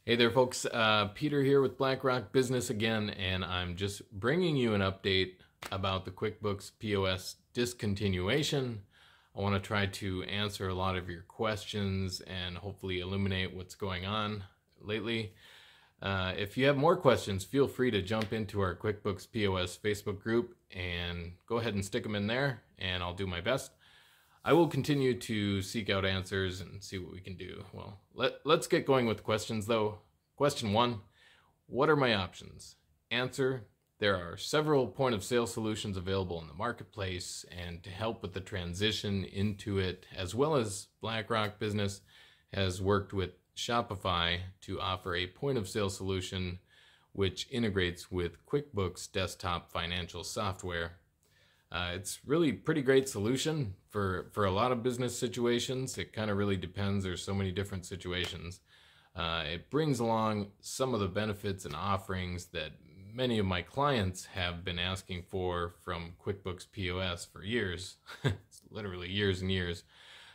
Hey there, folks. Peter here with BlackRock Business again, and I'm just bringing you an update about the QuickBooks POS discontinuation. I want to try to answer a lot of your questions and hopefully illuminate what's going on lately. If you have more questions, feel free to jump into our QuickBooks POS Facebook group and go ahead and stick them in there, and I'll do my best. I will continue to seek out answers and see what we can do. Well, let's get going with questions though. Question 1, what are my options? Answer, there are several point of sale solutions available in the marketplace, and to help with the transition Intuit, as well as BlackRock Business, has worked with Shopify to offer a point of sale solution which integrates with QuickBooks desktop financial software. It's really pretty great solution for a lot of business situations. It kind of really depends. There's so many different situations. It brings along some of the benefits and offerings that many of my clients have been asking for from QuickBooks POS for years. It's literally years and years.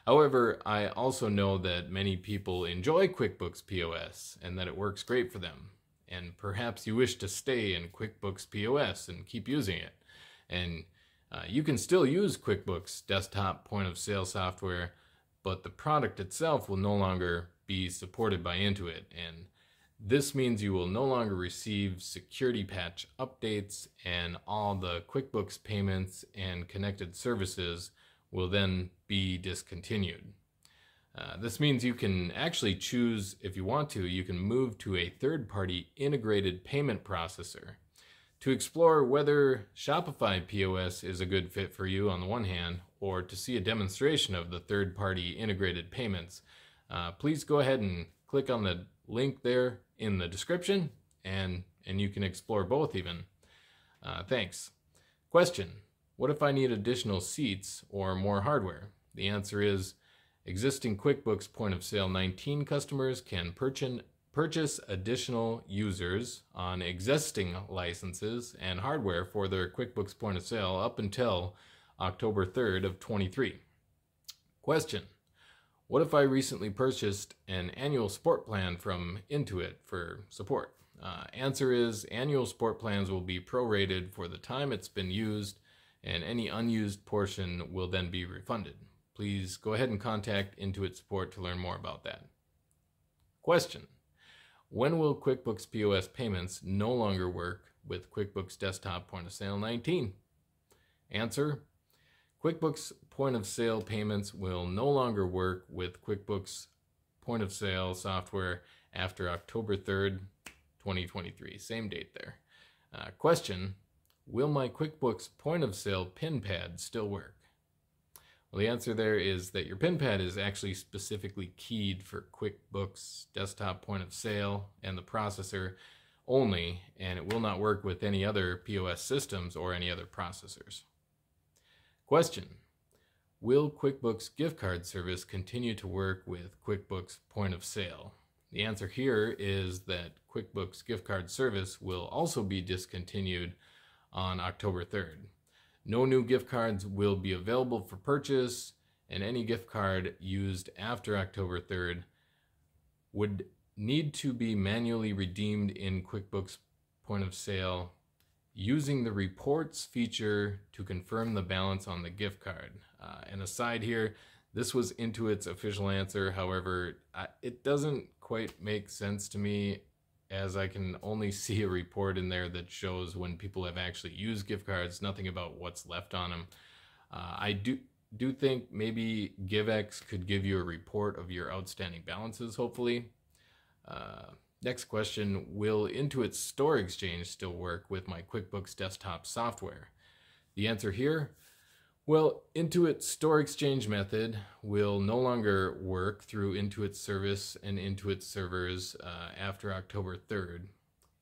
However, I also know that many people enjoy QuickBooks POS and that it works great for them. And perhaps you wish to stay in QuickBooks POS and keep using it. And you can still use QuickBooks desktop point of sale software, but the product itself will no longer be supported by Intuit. And this means you will no longer receive security patch updates, and all the QuickBooks payments and connected services will then be discontinued. This means you can actually choose, if you want to, you can move to a third-party integrated payment processor. To explore whether Shopify POS is a good fit for you on the one hand, or to see a demonstration of the third-party integrated payments, please go ahead and click on the link there in the description, and you can explore both even. Thanks. Question, what if I need additional seats or more hardware? The answer is, existing QuickBooks Point of Sale 19 customers can purchase additional users on existing licenses and hardware for their QuickBooks Point of Sale up until October 3rd of 23. Question, what if I recently purchased an annual support plan from Intuit for support? Answer is, annual support plans will be prorated for the time it's been used, and any unused portion will then be refunded. Please go ahead and contact Intuit support to learn more about that. Question, when will QuickBooks POS payments no longer work with QuickBooks Desktop Point of Sale 19? Answer, QuickBooks Point of Sale payments will no longer work with QuickBooks Point of Sale software after October 3rd, 2023. Same date there. Question, will my QuickBooks Point of Sale PIN pad still work? Well, the answer there is that your PIN pad is actually specifically keyed for QuickBooks Desktop Point of Sale and the processor only, and it will not work with any other POS systems or any other processors. Question, will QuickBooks gift card service continue to work with QuickBooks Point of Sale? The answer here is that QuickBooks gift card service will also be discontinued on October 3rd. No new gift cards will be available for purchase, and any gift card used after October 3rd would need to be manually redeemed in QuickBooks Point of Sale using the reports feature to confirm the balance on the gift card. And aside here, this was Intuit's official answer. However, it doesn't quite make sense to me, as I can only see a report in there that shows when people have actually used gift cards, nothing about what's left on them. I do think maybe GiveX could give you a report of your outstanding balances, hopefully. Next question, will Intuit's Store Exchange still work with my QuickBooks desktop software? The answer here, well, Intuit's Store Exchange method will no longer work through Intuit service and Intuit servers after October 3rd.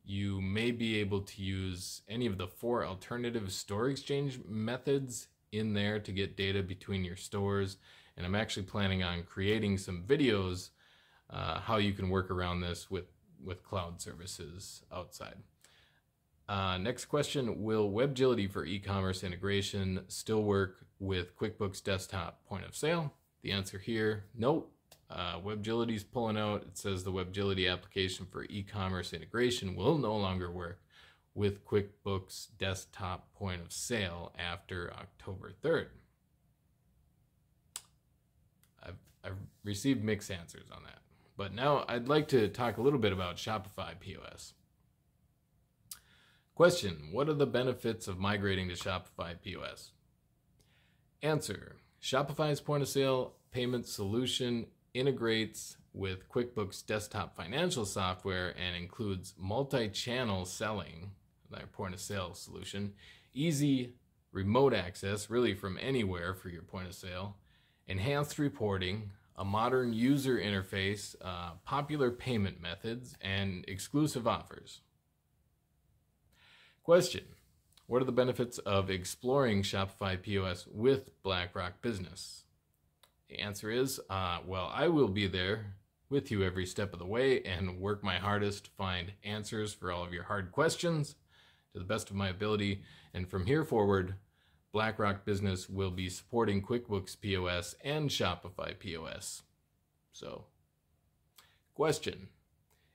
You may be able to use any of the 4 alternative store exchange methods in there to get data between your stores, and I'm actually planning on creating some videos how you can work around this with cloud services outside. Next question, will WebGility for e-commerce integration still work with QuickBooks Desktop Point of Sale? The answer here, nope. WebGility's pulling out. It says the WebGility application for e-commerce integration will no longer work with QuickBooks Desktop Point of Sale after October 3rd. I've received mixed answers on that. But now I'd like to talk a little bit about Shopify POS. Question: what are the benefits of migrating to Shopify POS? Answer: Shopify's point of sale payment solution integrates with QuickBooks Desktop financial software and includes multi-channel selling, their point of sale solution, easy remote access, really from anywhere for your point of sale, enhanced reporting, a modern user interface, popular payment methods, and exclusive offers. Question: what are the benefits of exploring Shopify POS with BlackRock Business? The answer is, well, I will be there with you every step of the way and work my hardest to find answers for all of your hard questions to the best of my ability. And from here forward, BlackRock Business will be supporting QuickBooks POS and Shopify POS. So, question: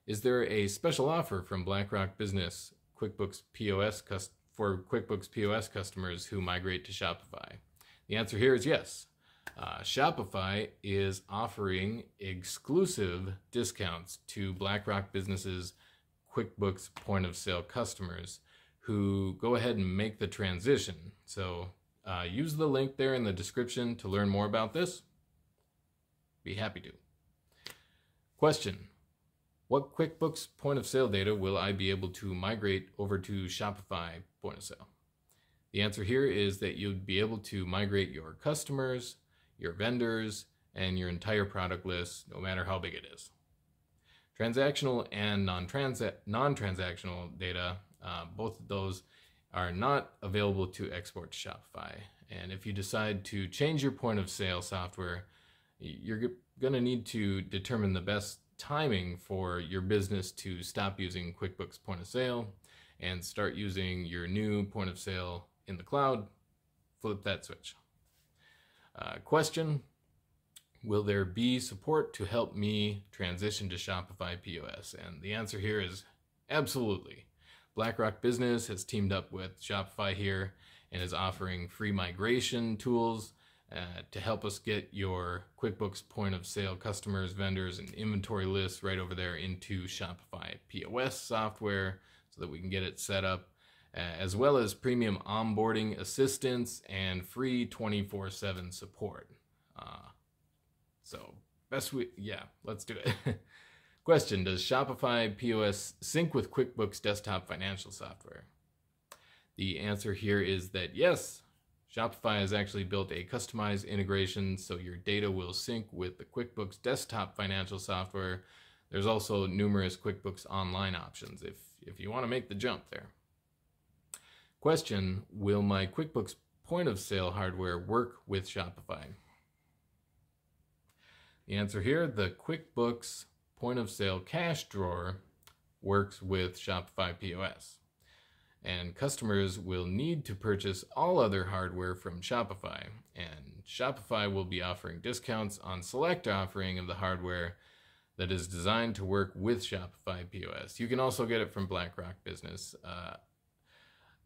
is there a special offer from BlackRock Business QuickBooks POS for QuickBooks POS customers who migrate to Shopify? The answer here is yes. Shopify is offering exclusive discounts to BlackRock Business's QuickBooks point of sale customers who go ahead and make the transition. So use the link there in the description to learn more about this. Be happy to. Question: what QuickBooks point of sale data will I be able to migrate over to Shopify point of sale? The answer here is that you'll be able to migrate your customers, your vendors, and your entire product list, no matter how big it is. Transactional and non-transactional data, both of those are not available to export to Shopify. And if you decide to change your point of sale software, you're going to need to determine the best timing for your business to stop using QuickBooks point of sale and start using your new point of sale in the cloud. Flip that switch. Question: will there be support to help me transition to Shopify POS? And the answer here is absolutely. BlackRock Business has teamed up with Shopify here and is offering free migration tools to help us get your QuickBooks point of sale customers, vendors, and inventory lists right over there into Shopify POS software so that we can get it set up, as well as premium onboarding assistance and free 24/7 support. Let's do it. Question: does Shopify POS sync with QuickBooks Desktop financial software? The answer here is that yes. Shopify has actually built a customized integration so your data will sync with the QuickBooks Desktop financial software. There's also numerous QuickBooks Online options if you want to make the jump there. Question: will my QuickBooks point of sale hardware work with Shopify? The answer here: the QuickBooks point of sale cash drawer works with Shopify POS. And customers will need to purchase all other hardware from Shopify. And Shopify will be offering discounts on select offering of the hardware that is designed to work with Shopify POS. You can also get it from BlackRock Business.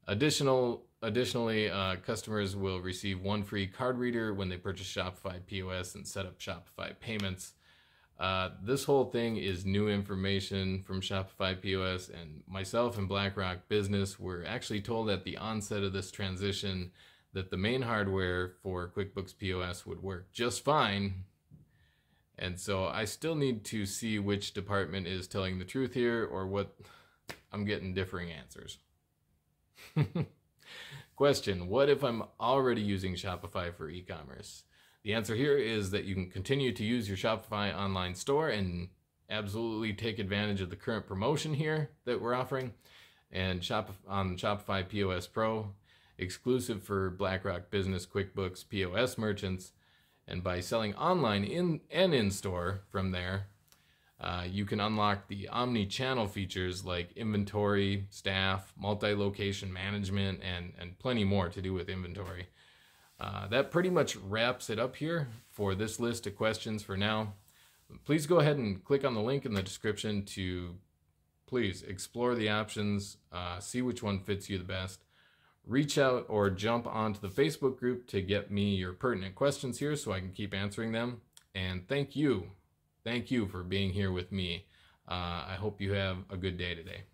Additionally, customers will receive one free card reader when they purchase Shopify POS and set up Shopify payments. This whole thing is new information from Shopify POS, and myself and BlackRock Business were actually told at the onset of this transition that the main hardware for QuickBooks POS would work just fine. And so I still need to see which department is telling the truth here or what I'm getting differing answers. Question: what if I'm already using Shopify for e-commerce? The answer here is that you can continue to use your Shopify online store and absolutely take advantage of the current promotion here that we're offering and on Shopify POS Pro, exclusive for BlackRock Business QuickBooks POS merchants. And by selling online and in-store from there, you can unlock the omni-channel features like inventory, staff, multi-location management, and plenty more to do with inventory. That pretty much wraps it up here for this list of questions for now. Please go ahead and click on the link in the description to please explore the options, see which one fits you the best. Reach out or jump onto the Facebook group to get me your pertinent questions here so I can keep answering them. And thank you for being here with me. I hope you have a good day today.